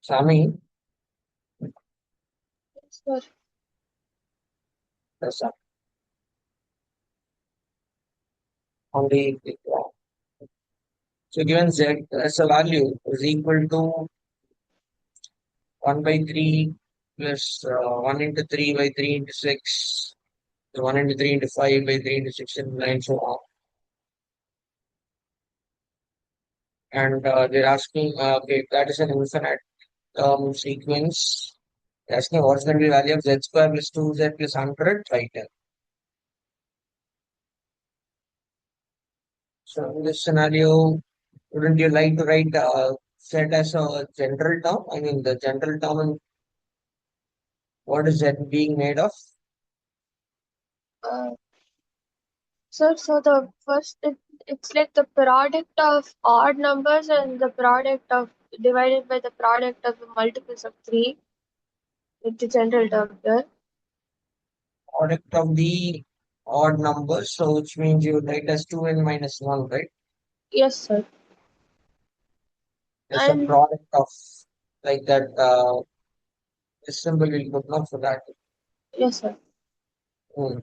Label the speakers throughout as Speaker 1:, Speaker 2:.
Speaker 1: Sami,
Speaker 2: Sure.
Speaker 1: that's on the so given z as a value is equal to 1 by 3 plus 1 into 3 by 3 into 6, so 1 into 3 into 5 by 3 into 6 and 9, so on. And they're asking, okay, that is an infinite sequence. They're asking what's going to be the value of z square plus 2z plus 100, right? So in this scenario, wouldn't you like to write z as a general term? I mean, the general term, and what is z being made of?
Speaker 2: Uh, so the first, it's like the product of odd numbers and the product of divided by the product of the multiples of 3 with the general term here.
Speaker 1: Product of the odd numbers, so which means you write as 2n minus 1, right?
Speaker 2: Yes, sir.
Speaker 1: As a
Speaker 2: And
Speaker 1: product of like that symbol will put not for that.
Speaker 2: yes, sir.
Speaker 1: Hmm.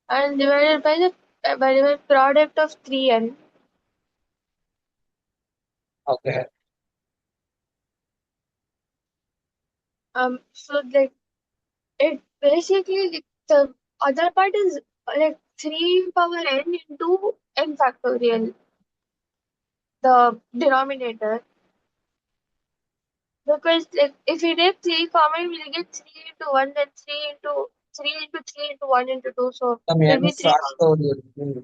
Speaker 2: And divided by the product of 3n.
Speaker 1: Okay.
Speaker 2: So like it basically the other part is like 3 power n into n factorial, the denominator. Because like if we take 3 common, we'll get 3 into 1, then 3 into 1 into 2. So
Speaker 1: Some
Speaker 2: it'll
Speaker 1: n
Speaker 2: be 3 common.
Speaker 1: factorial. Hmm.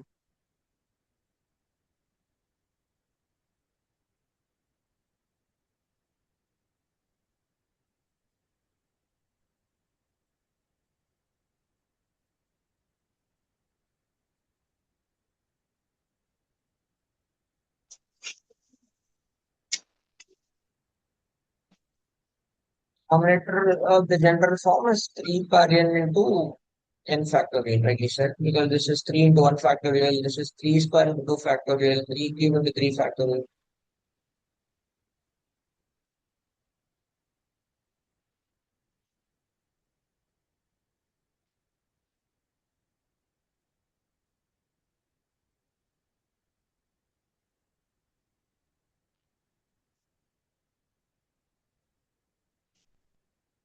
Speaker 1: Denominator of the general form is 3 power n into n factorial, like you said, because this is 3 into 1 factorial, this is 3 square into 2 factorial, 3 cube into 3 factorial.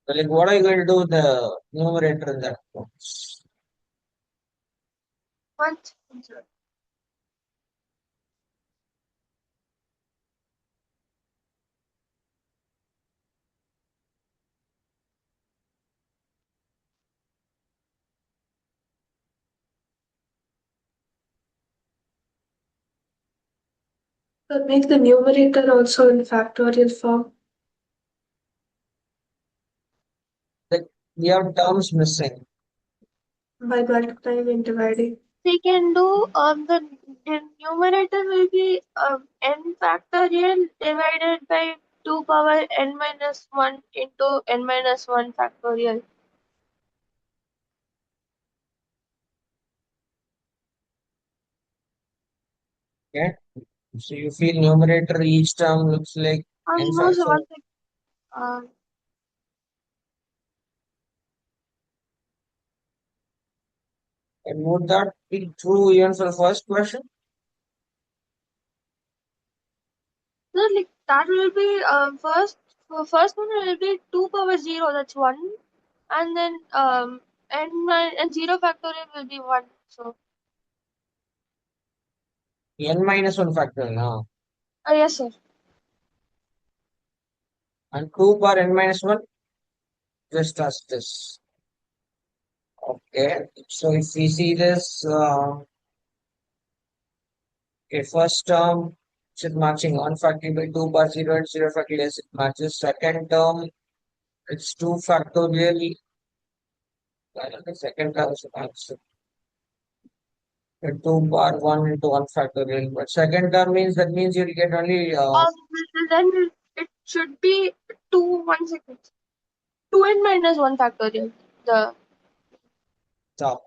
Speaker 1: So like what are you going to do with the numerator in that?
Speaker 2: What?
Speaker 3: So make the numerator also in factorial form.
Speaker 1: Like we have terms missing.
Speaker 3: By multiplying and dividing.
Speaker 2: We can do the numerator will be n factorial divided by 2 power n minus 1 into n minus 1 factorial.
Speaker 1: Okay. So you feel numerator each term looks like n
Speaker 2: No, so
Speaker 1: factor.
Speaker 2: one thing. Uh,
Speaker 1: And would that be true even for the first question?
Speaker 2: so like that will be first one will be 2 power 0, that's 1. And then and 0 factorial will be 1. So
Speaker 1: N minus 1 factor now.
Speaker 2: yes, sir.
Speaker 1: And 2 power n minus 1, just as this. Okay. So if we see this, okay, first term, it's matching 1 factorial by 2 power 0 and 0 factorial, yes, it matches. Second term, it's 2 factorial. I don't think second term is matches. 2 power 1 into 1 factorial. But second term means that means you'll get only
Speaker 2: Then it should be 2 1 second. 2n minus 1 factorial. The
Speaker 1: top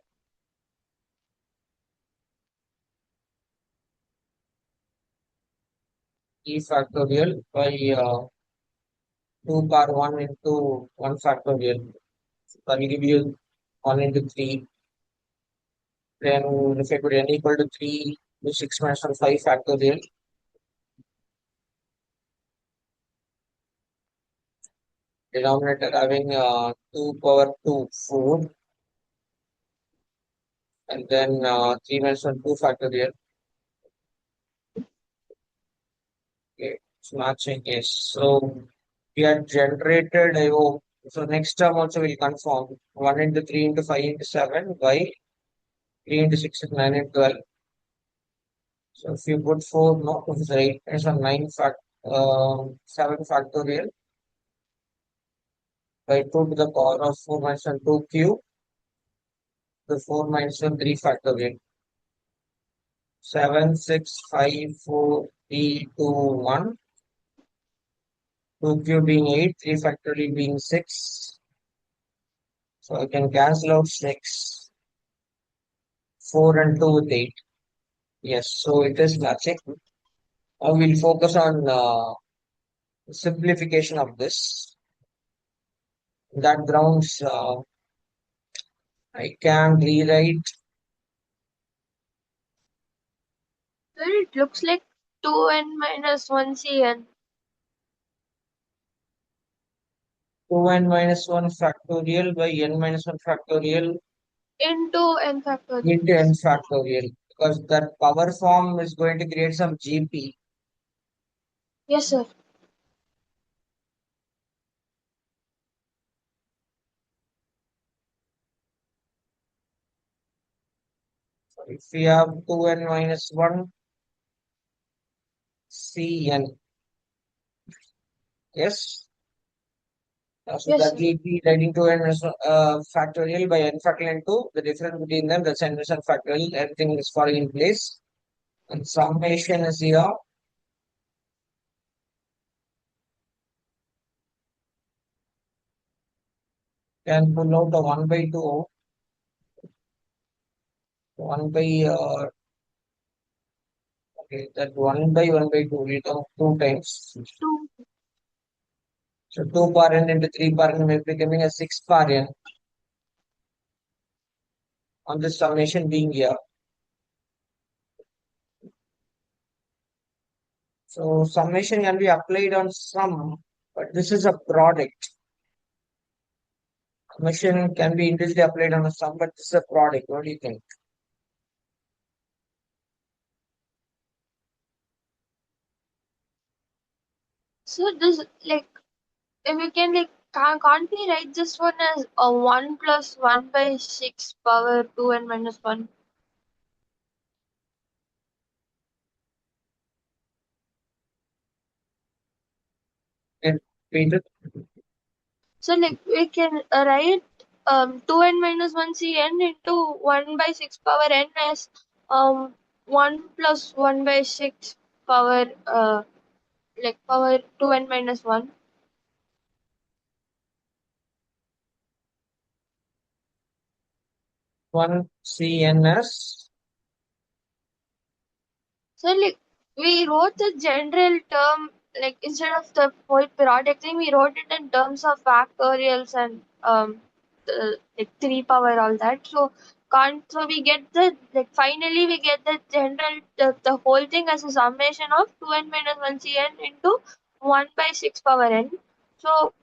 Speaker 1: e factorial by 2 power 1 into 1 factorial. So that will give you 1 into 3. Then if I put n equal to 3 to 6 minus 1, 5 factorial. Denominator having 2 power 2, 4. And then 3 minus 1, 2 factorial. Okay, it's matching, yes. So we have generated, I hope. So next term also will confirm 1 into 3 into 5 into 7 by 3 into 6 is 9 and 12. So if you put 4, no, this is right. It's a 7 factorial by 2 to the power of 4 minus 1, 2 cube. The 4 minus 1, 3 factorial. 7, 6, 5, 4, 3, 2, 1. 2 cube being 8, 3 factorial being 6. So I can cancel out 6. 4 and 2 with 8. Yes, so it is matching. Now we'll focus on simplification of this. That grounds I can rewrite
Speaker 2: Sir, it looks like 2n minus 1cn
Speaker 1: 2n minus 1 factorial by n minus 1 factorial
Speaker 2: into n factorial.
Speaker 1: into n factorial, because that power form is going to create some GP.
Speaker 2: Yes, sir.
Speaker 1: So if we have 2n minus 1 Cn, yes. So
Speaker 2: Yes,
Speaker 1: that
Speaker 2: sir.
Speaker 1: will be writing 2n minus factorial by n factorial into the difference between them, that's n minus 1 factorial, everything is falling in place. And summation is here. Can pull out a 1 by 2, 1 by okay, that 1 by 1 by 2 will come 2 times.
Speaker 2: 2.
Speaker 1: So 2 power n into 3 power n will be becoming a 6 power n on the summation being here. So summation can be applied on sum, but this is a product. Summation can be individually applied on a sum, but this is a product. What do you think?
Speaker 2: So this like if we can can't we write this one as a 1 plus 1 by 6 power 2n minus 1?
Speaker 1: And Peter,
Speaker 2: So we can write 2n minus 1 cn into 1 by 6 power n as 1 plus 1 by 6 power power 2n minus 1.
Speaker 1: 1 CNS.
Speaker 2: So we wrote the general term instead of the whole periodic thing, we wrote it in terms of factorials and the, 3 power all that. So can't so we get the finally we get the general the whole thing as a summation of 2n minus 1 cn into 1 by 6 power n. So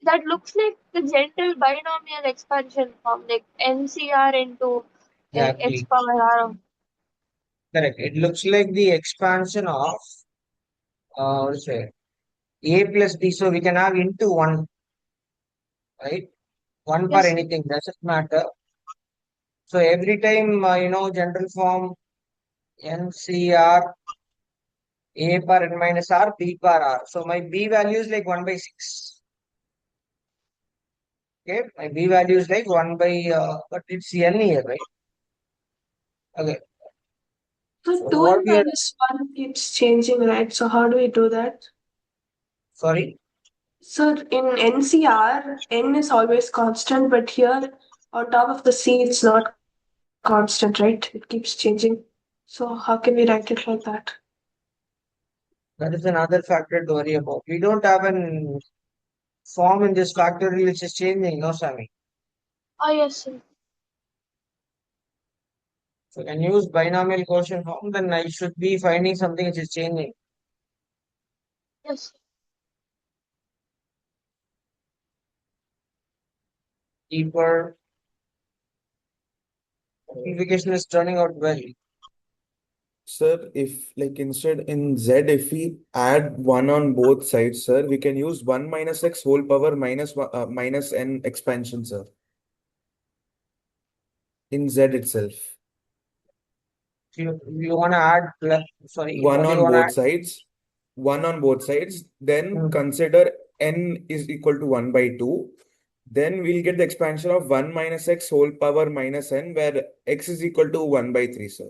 Speaker 2: that looks like the general binomial expansion form like NCR into x
Speaker 1: Exactly.
Speaker 2: power r.
Speaker 1: Correct. It looks like the expansion of what to say A plus B. So we can have into 1, right? 1 per
Speaker 2: Yes.
Speaker 1: anything, doesn't matter. So every time, general form NCR A per n minus R, B per R. So my B value is like 1 by 6. Okay, my B value is like 1 by, but it's N here, right? Okay,
Speaker 3: So
Speaker 1: so
Speaker 3: 2
Speaker 1: what
Speaker 3: and
Speaker 1: we are,
Speaker 3: minus 1 keeps changing, right? So how do we do that?
Speaker 1: sorry,
Speaker 3: So in NCR, n is always constant, but here on top of the C, it's not constant, right? It keeps changing. So how can we write it like that?
Speaker 1: that is another factor to worry about. We don't have an form in this factorial which is changing, no, Sami?
Speaker 2: Oh, yes, sir.
Speaker 1: So I can use binomial quotient form, then I should be finding something which is changing.
Speaker 2: Yes, sir.
Speaker 1: Deeper. Simplification is turning out well.
Speaker 4: Sir, if like instead in Z, if we add 1 on both sides, sir, we can use 1 minus x whole power minus n expansion, sir. In Z itself.
Speaker 1: You want to add, sorry,
Speaker 4: 1
Speaker 1: what do you
Speaker 4: on
Speaker 1: want to
Speaker 4: both
Speaker 1: add?
Speaker 4: sides. 1 on both sides. Then
Speaker 1: Hmm.
Speaker 4: consider n is equal to 1 by 2. Then we'll get the expansion of 1 minus x whole power minus n, where x is equal to 1 by 3, sir.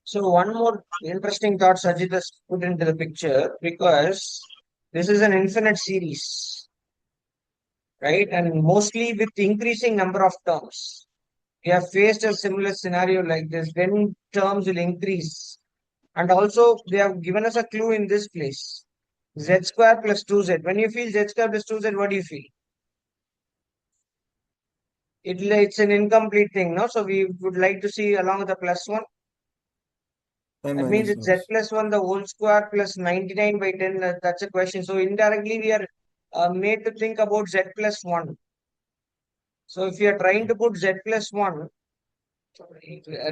Speaker 1: So one more interesting thought Sajid has put into the picture, because this is an infinite series, right? And mostly with increasing number of terms. We have faced a similar scenario like this, when terms will increase. And also they have given us a clue in this place. Z square plus 2z. When you feel z square plus 2z, what do you feel? It's an incomplete thing, no? So we would like to see along with the plus 1.
Speaker 4: And
Speaker 1: That means
Speaker 4: minus
Speaker 1: it's z
Speaker 4: 1.
Speaker 1: plus 1 the whole square plus 99 by 10. That's a question. So indirectly we are made to think about z plus 1. So if you are trying to put z plus 1,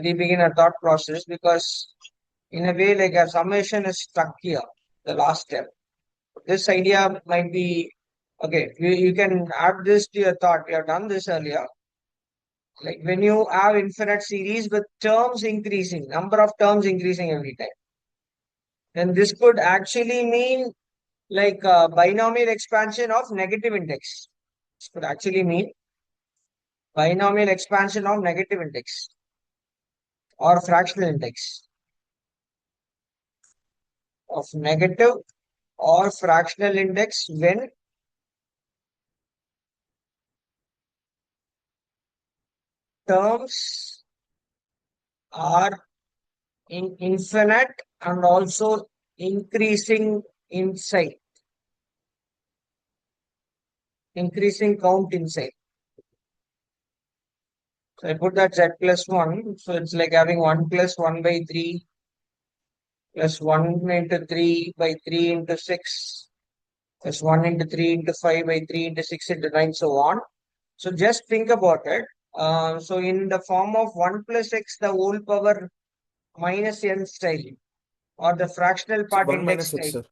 Speaker 1: we begin a thought process, because in a way like a summation is stuck here, the last step. This idea might be, okay, you can add this to your thought. We have done this earlier. Like when you have infinite series with terms increasing, number of terms increasing every time, then this could actually mean like a binomial expansion of negative index. This could actually mean binomial expansion of negative index or fractional index of negative or fractional index when terms are infinite and also increasing in size, increasing count in size. So I put that z plus 1. So it's like having 1 plus 1 by 3 plus 1 into 3 by 3 into 6 plus 1 into 3 into 5 by 3 into 6 into 9, so on. So just think about it. So in the form of 1 plus x the whole power minus n style, or the fractional
Speaker 4: So
Speaker 1: part
Speaker 4: 1
Speaker 1: index
Speaker 4: minus x,
Speaker 1: style.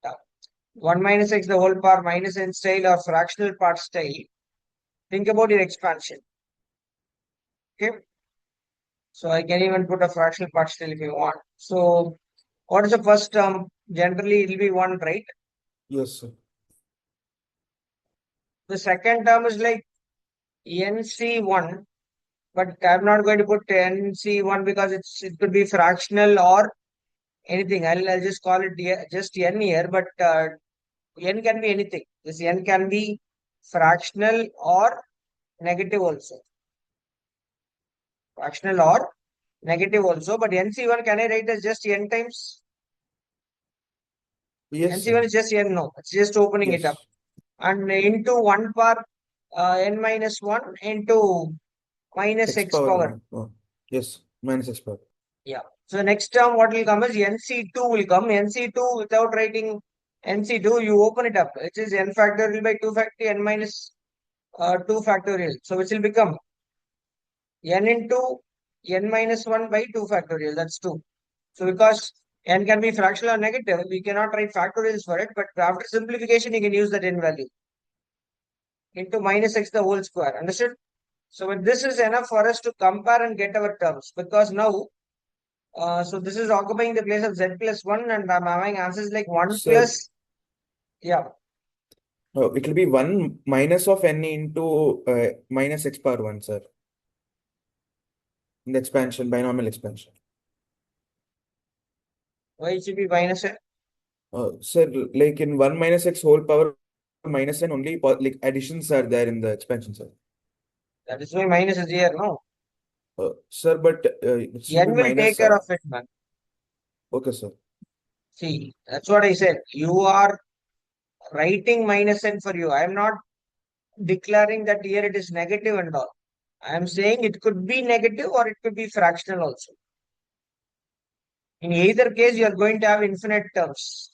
Speaker 4: sir.
Speaker 1: 1 minus x the whole power minus n style or fractional part style. Think about your expansion. Okay. So I can even put a fractional part style if you want. So what is the first term? Generally it will be 1, right?
Speaker 4: Yes, sir.
Speaker 1: The second term is like nc1, but I'm not going to put nc1 because it could be fractional or anything. I'll just call it just n here, but n can be anything. This n can be fractional or negative also. Fractional or negative also, but nc1 can I write as just n times?
Speaker 4: Yes, sir.
Speaker 1: nc1 is just n, no, it's just opening it
Speaker 4: Yes.
Speaker 1: up. And into 1 power n minus 1 into minus
Speaker 4: X
Speaker 1: x
Speaker 4: power
Speaker 1: power.
Speaker 4: 1. Oh, yes, minus x power.
Speaker 1: Yeah. So next term what will come is nc2 will come. nc2 without writing nc2, you open it up. It is n factorial by 2 factorial n minus 2 factorial. So which will become n into n minus 1 by 2 factorial. That's 2. So because n can be fractional or negative, we cannot write factorials for it. But after simplification, you can use that n value into minus x the whole square. Understood? So when this is enough for us to compare and get our terms, because now so this is occupying the place of z plus 1, and I'm having answers like 1
Speaker 4: Sir,
Speaker 1: plus, yeah,
Speaker 4: it will be 1 minus of n into minus x power 1, sir. In the expansion, binomial expansion.
Speaker 1: why it should be minus n?
Speaker 4: Sir, like in 1 minus x whole power minus n, only like additions are there in the expansion, sir.
Speaker 1: That is why minus is here, no?
Speaker 4: Sir, but it should be
Speaker 1: N will take
Speaker 4: minus.
Speaker 1: care of it, man.
Speaker 4: Okay, sir.
Speaker 1: See, that's what I said. You are writing minus n for you. I am not declaring that here it is negative and all. I am saying it could be negative or it could be fractional also. In either case, you are going to have infinite terms.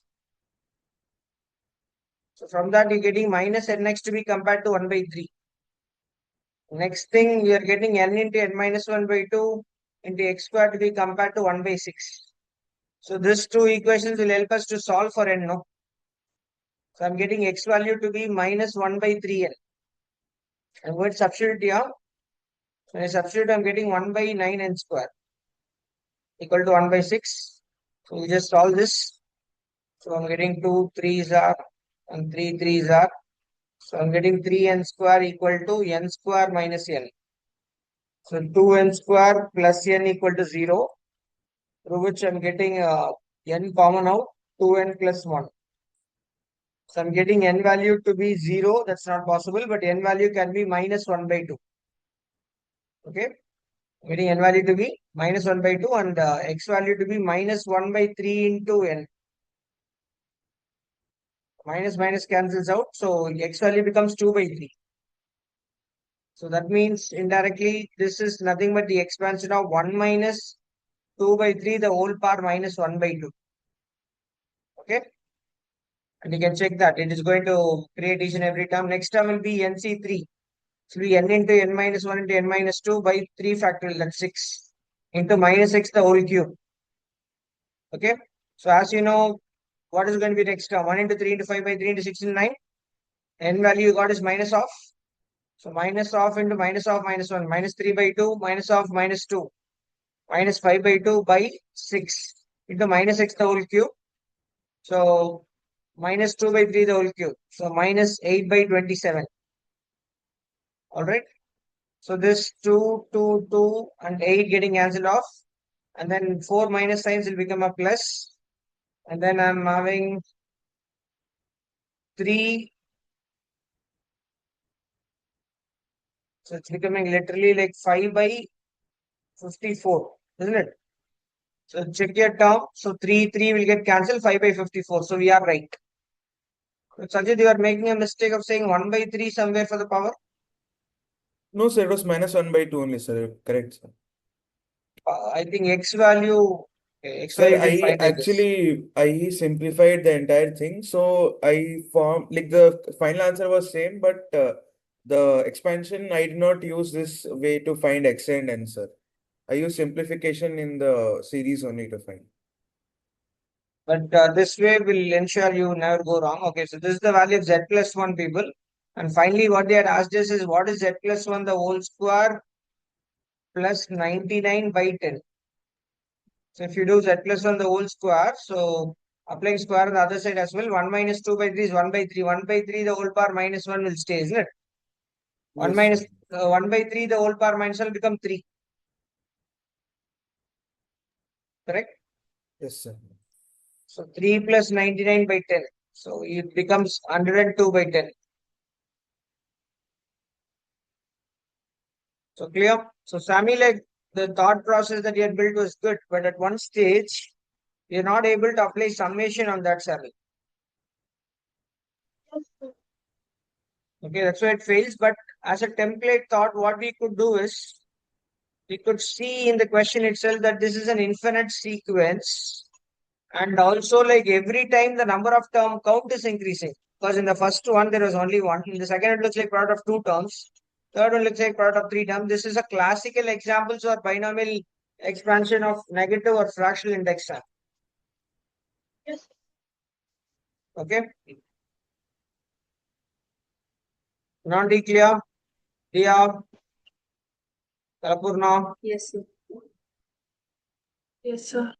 Speaker 1: So from that, you're getting minus nx to be compared to 1 by 3. Next thing, we are getting n into n minus 1 by 2 into x squared to be compared to 1 by 6. So these two equations will help us to solve for n, no? So I'm getting x value to be minus 1 by 3n. I'm going to substitute here. So I substitute, I'm getting 1 by 9n square equal to 1 by 6. So we just solve this. So I'm getting 2 3s are and 3 3s are. So I'm getting 3n square equal to n square minus n. So 2n square plus n equal to 0, through which I'm getting n common out, 2n plus 1. So I'm getting n value to be 0, that's not possible, but n value can be minus 1 by 2. Okay, I'm getting n value to be minus 1 by 2 and x value to be minus 1 by 3 into n. Minus minus cancels out, so x value becomes 2 by 3. So that means indirectly this is nothing but the expansion of 1 minus 2 by 3 the whole power minus 1 by 2. Okay, and you can check that it is going to create each and every term. Next term will be nc3. So be n into n minus 1 into n minus 2 by 3 factorial, that's 6 into minus x the whole cube. Okay, so as you know, what is going to be next term? 1 into 3 into 5 by 3 into 6 into 9. N value you got is minus of. So minus of into minus of minus 1, minus 3 by 2, minus of minus 2, minus 5 by 2 by 6 into minus x the whole cube. So minus 2 by 3 the whole cube. So minus 8 by 27. Alright. So this 2, 2, 2 and 8 getting cancelled off. And then 4 minus signs will become a plus. And then I'm having 3. So it's becoming literally like 5 by 54, isn't it? So check your term. So 3 will get cancelled, 5 by 54. So we are right. So Sajid, you are making a mistake of saying 1 by 3 somewhere for the power.
Speaker 4: No, sir, it was minus 1 by 2 only, sir. Correct, sir.
Speaker 1: I think x value
Speaker 4: Sir,
Speaker 1: you can
Speaker 4: I
Speaker 1: find like this.
Speaker 4: I simplified the entire thing. So I formed like the final answer was same, but the expansion I did not use this way to find x and n, sir. I use simplification in the series only to find.
Speaker 1: But this way will ensure you never go wrong. Okay, so this is the value of z plus 1 people. And finally, what they had asked us is what is z plus 1 the whole square plus 99 by 10. So if you do z plus 1 the whole square, so applying square on the other side as well, 1 minus 2 by 3 is 1 by 3. 1 by 3 the whole power minus 1 will stay, isn't it? 1
Speaker 4: Yes,
Speaker 1: minus
Speaker 4: sir.
Speaker 1: 1 by 3 the whole power minus 1 will become 3. Correct?
Speaker 4: Yes, sir.
Speaker 1: So 3 plus 99 by 10. So it becomes 102 by 10. So clear? So Sami, like the thought process that you had built was good, but at one stage, you're not able to apply summation on that, Sami.
Speaker 2: Yes, sir.
Speaker 1: Okay, that's why it fails. But as a template thought, what we could do is we could see in the question itself that this is an infinite sequence. And also, like every time the number of term count is increasing. Because in the first one, there was only one. In the second, it looks like product of 2 terms. Third one looks like product of 3 terms. This is a classical example for binomial expansion of negative or fractional index term.
Speaker 2: Yes, sir.
Speaker 1: Okay. Non-declear. Dia. Kalapurna.
Speaker 3: Yes, sir. Yes, sir.